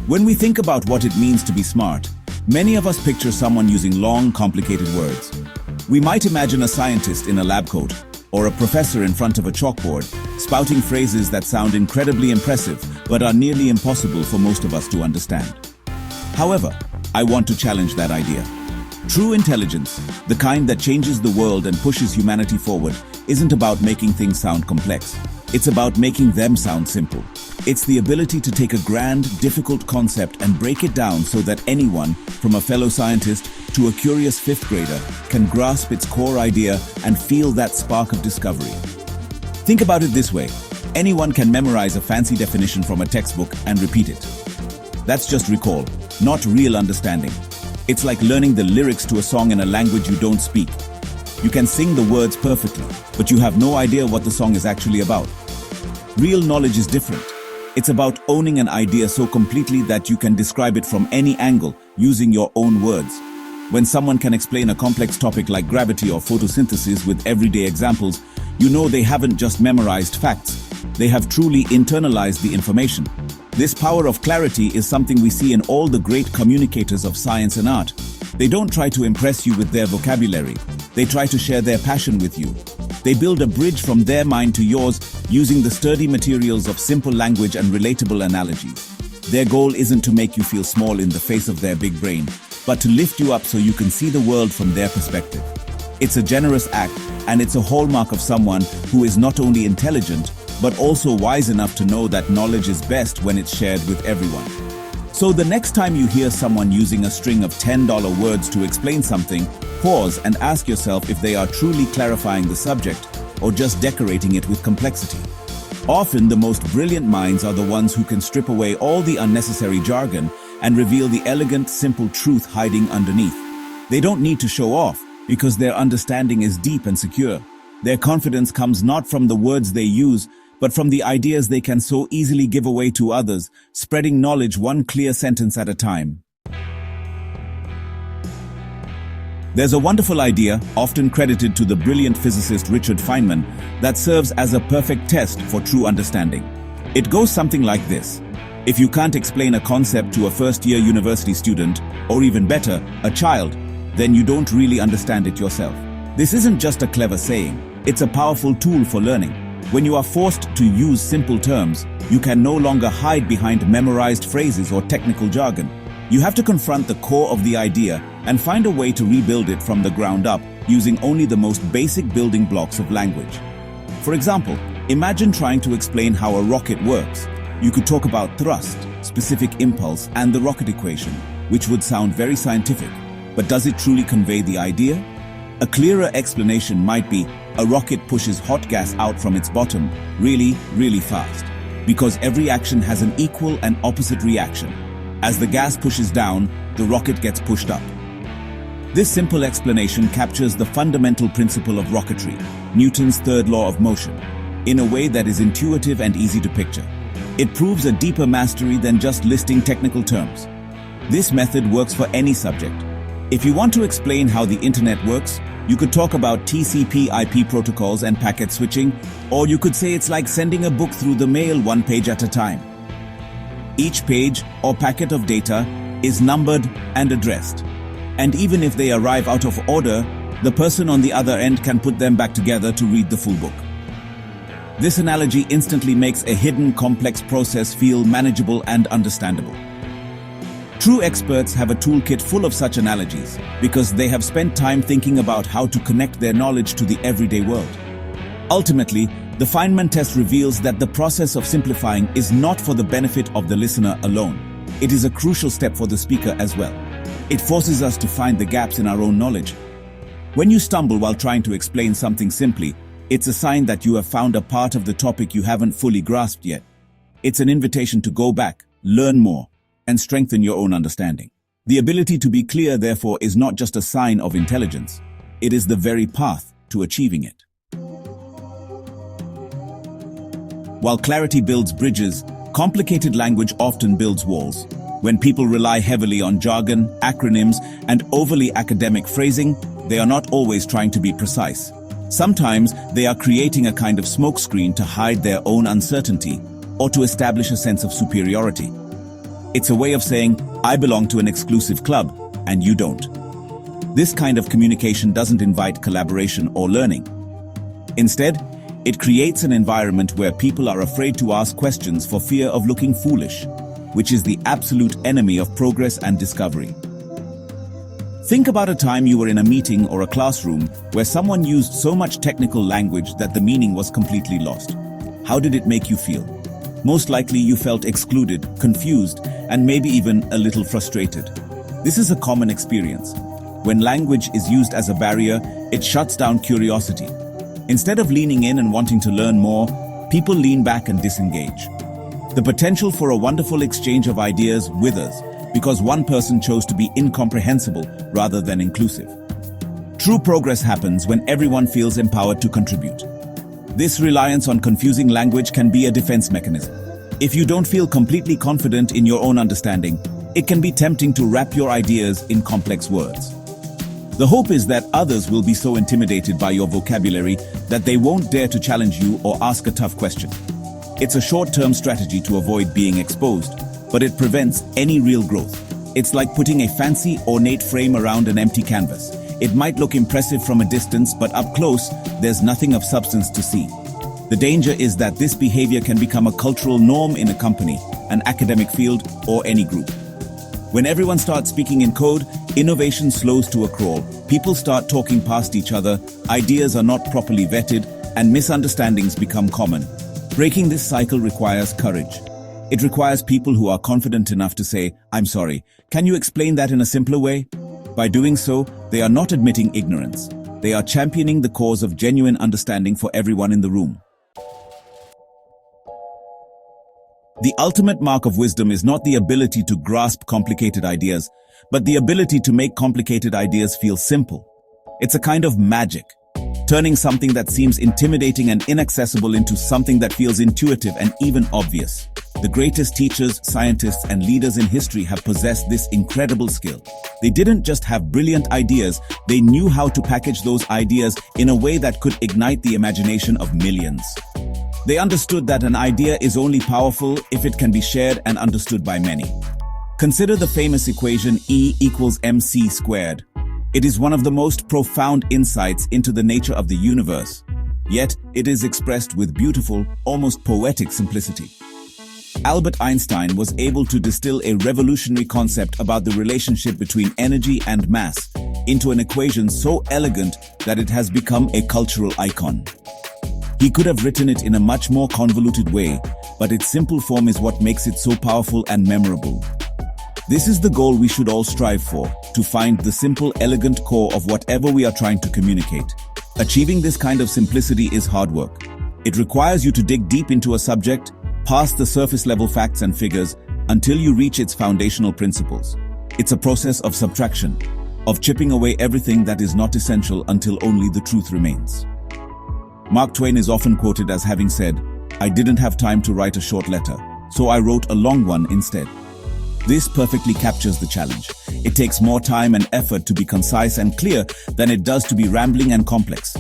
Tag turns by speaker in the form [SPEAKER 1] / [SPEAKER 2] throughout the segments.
[SPEAKER 1] When we think about what it means to be smart, many of us picture someone using long, complicated words. We might imagine a scientist in a lab coat, or a professor in front of a chalkboard, spouting phrases that sound incredibly impressive but are nearly impossible for most of us to understand. However, I want to challenge that idea. True intelligence, the kind that changes the world and pushes humanity forward, isn't about making things sound complex. It's about making them sound simple. It's the ability to take a grand, difficult concept and break it down so that anyone, from a fellow scientist to a curious fifth grader, can grasp its core idea and feel that spark of discovery. Think about it this way. Anyone can memorize a fancy definition from a textbook and repeat it. That's just recall, not real understanding. It's like learning the lyrics to a song in a language you don't speak. You can sing the words perfectly, but you have no idea what the song is actually about. Real knowledge is different. It's about owning an idea so completely that you can describe it from any angle, using your own words. When someone can explain a complex topic like gravity or photosynthesis with everyday examples, you know they haven't just memorized facts. They have truly internalized the information. This power of clarity is something we see in all the great communicators of science and art. They don't try to impress you with their vocabulary. They try to share their passion with you. They build a bridge from their mind to yours using the sturdy materials of simple language and relatable analogies. Their goal isn't to make you feel small in the face of their big brain, but to lift you up so you can see the world from their perspective. It's a generous act, and it's a hallmark of someone who is not only intelligent, but also wise enough to know that knowledge is best when it's shared with everyone. So the next time you hear someone using a string of $10 words to explain something, pause and ask yourself if they are truly clarifying the subject or just decorating it with complexity. Often the most brilliant minds are the ones who can strip away all the unnecessary jargon and reveal the elegant, simple truth hiding underneath. They don't need to show off because their understanding is deep and secure. Their confidence comes not from the words they use, but from the ideas they can so easily give away to others, spreading knowledge one clear sentence at a time. There's a wonderful idea, often credited to the brilliant physicist Richard Feynman, that serves as a perfect test for true understanding. It goes something like this. If you can't explain a concept to a first-year university student, or even better, a child, then you don't really understand it yourself. This isn't just a clever saying, it's a powerful tool for learning. When you are forced to use simple terms, you can no longer hide behind memorized phrases or technical jargon. You have to confront the core of the idea and find a way to rebuild it from the ground up using only the most basic building blocks of language. For example, imagine trying to explain how a rocket works. You could talk about thrust, specific impulse, and the rocket equation, which would sound very scientific. But does it truly convey the idea? A clearer explanation might be, a rocket pushes hot gas out from its bottom really, really fast, because every action has an equal and opposite reaction. As the gas pushes down, the rocket gets pushed up. This simple explanation captures the fundamental principle of rocketry, Newton's third law of motion, in a way that is intuitive and easy to picture. It proves a deeper mastery than just listing technical terms. This method works for any subject. If you want to explain how the internet works, you could talk about TCP/IP protocols and packet switching, or you could say it's like sending a book through the mail one page at a time. Each page or packet of data is numbered and addressed. And even if they arrive out of order, the person on the other end can put them back together to read the full book. This analogy instantly makes a hidden, complex process feel manageable and understandable. True experts have a toolkit full of such analogies because they have spent time thinking about how to connect their knowledge to the everyday world. Ultimately, the Feynman test reveals that the process of simplifying is not for the benefit of the listener alone. It is a crucial step for the speaker as well. It forces us to find the gaps in our own knowledge. When you stumble while trying to explain something simply, it's a sign that you have found a part of the topic you haven't fully grasped yet. It's an invitation to go back, learn more, and strengthen your own understanding. The ability to be clear, therefore, is not just a sign of intelligence. It is the very path to achieving it. While clarity builds bridges, complicated language often builds walls. When people rely heavily on jargon, acronyms, and overly academic phrasing, they are not always trying to be precise. Sometimes they are creating a kind of smokescreen to hide their own uncertainty or to establish a sense of superiority. It's a way of saying, I belong to an exclusive club, and you don't. This kind of communication doesn't invite collaboration or learning. Instead, it creates an environment where people are afraid to ask questions for fear of looking foolish, which is the absolute enemy of progress and discovery. Think about a time you were in a meeting or a classroom where someone used so much technical language that the meaning was completely lost. How did it make you feel? Most likely you felt excluded, confused, and maybe even a little frustrated. This is a common experience. When language is used as a barrier, it shuts down curiosity. Instead of leaning in and wanting to learn more, people lean back and disengage. The potential for a wonderful exchange of ideas withers because one person chose to be incomprehensible rather than inclusive. True progress happens when everyone feels empowered to contribute. This reliance on confusing language can be a defense mechanism. If you don't feel completely confident in your own understanding, it can be tempting to wrap your ideas in complex words. The hope is that others will be so intimidated by your vocabulary that they won't dare to challenge you or ask a tough question. It's a short-term strategy to avoid being exposed, but it prevents any real growth. It's like putting a fancy, ornate frame around an empty canvas. It might look impressive from a distance, but up close, there's nothing of substance to see. The danger is that this behavior can become a cultural norm in a company, an academic field, or any group. When everyone starts speaking in code, innovation slows to a crawl. People start talking past each other, ideas are not properly vetted, and misunderstandings become common. Breaking this cycle requires courage. It requires people who are confident enough to say, I'm sorry, can you explain that in a simpler way? By doing so, they are not admitting ignorance. They are championing the cause of genuine understanding for everyone in the room. The ultimate mark of wisdom is not the ability to grasp complicated ideas, but the ability to make complicated ideas feel simple. It's a kind of magic, turning something that seems intimidating and inaccessible into something that feels intuitive and even obvious. The greatest teachers, scientists, and leaders in history have possessed this incredible skill. They didn't just have brilliant ideas, they knew how to package those ideas in a way that could ignite the imagination of millions. They understood that an idea is only powerful if it can be shared and understood by many. Consider the famous equation E equals mc squared. It is one of the most profound insights into the nature of the universe. Yet, it is expressed with beautiful, almost poetic simplicity. Albert Einstein was able to distill a revolutionary concept about the relationship between energy and mass into an equation so elegant that it has become a cultural icon. He could have written it in a much more convoluted way, but its simple form is what makes it so powerful and memorable. This is the goal we should all strive for, to find the simple, elegant core of whatever we are trying to communicate. Achieving this kind of simplicity is hard work. It requires you to dig deep into a subject, past the surface-level facts and figures, until you reach its foundational principles. It's a process of subtraction, of chipping away everything that is not essential until only the truth remains. Mark Twain is often quoted as having said, "I didn't have time to write a short letter, so I wrote a long one instead." This perfectly captures the challenge. It takes more time and effort to be concise and clear than it does to be rambling and complex.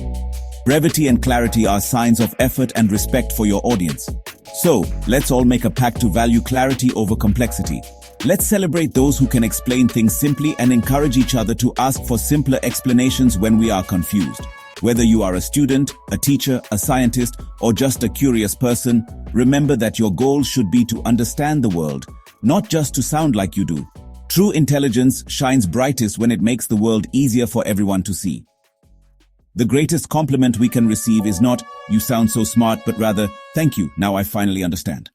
[SPEAKER 1] Brevity and clarity are signs of effort and respect for your audience. So, let's all make a pact to value clarity over complexity. Let's celebrate those who can explain things simply and encourage each other to ask for simpler explanations when we are confused. Whether you are a student, a teacher, a scientist, or just a curious person, remember that your goal should be to understand the world, not just to sound like you do. True intelligence shines brightest when it makes the world easier for everyone to see. The greatest compliment we can receive is not, "You sound so smart," but rather, "Thank you, now I finally understand."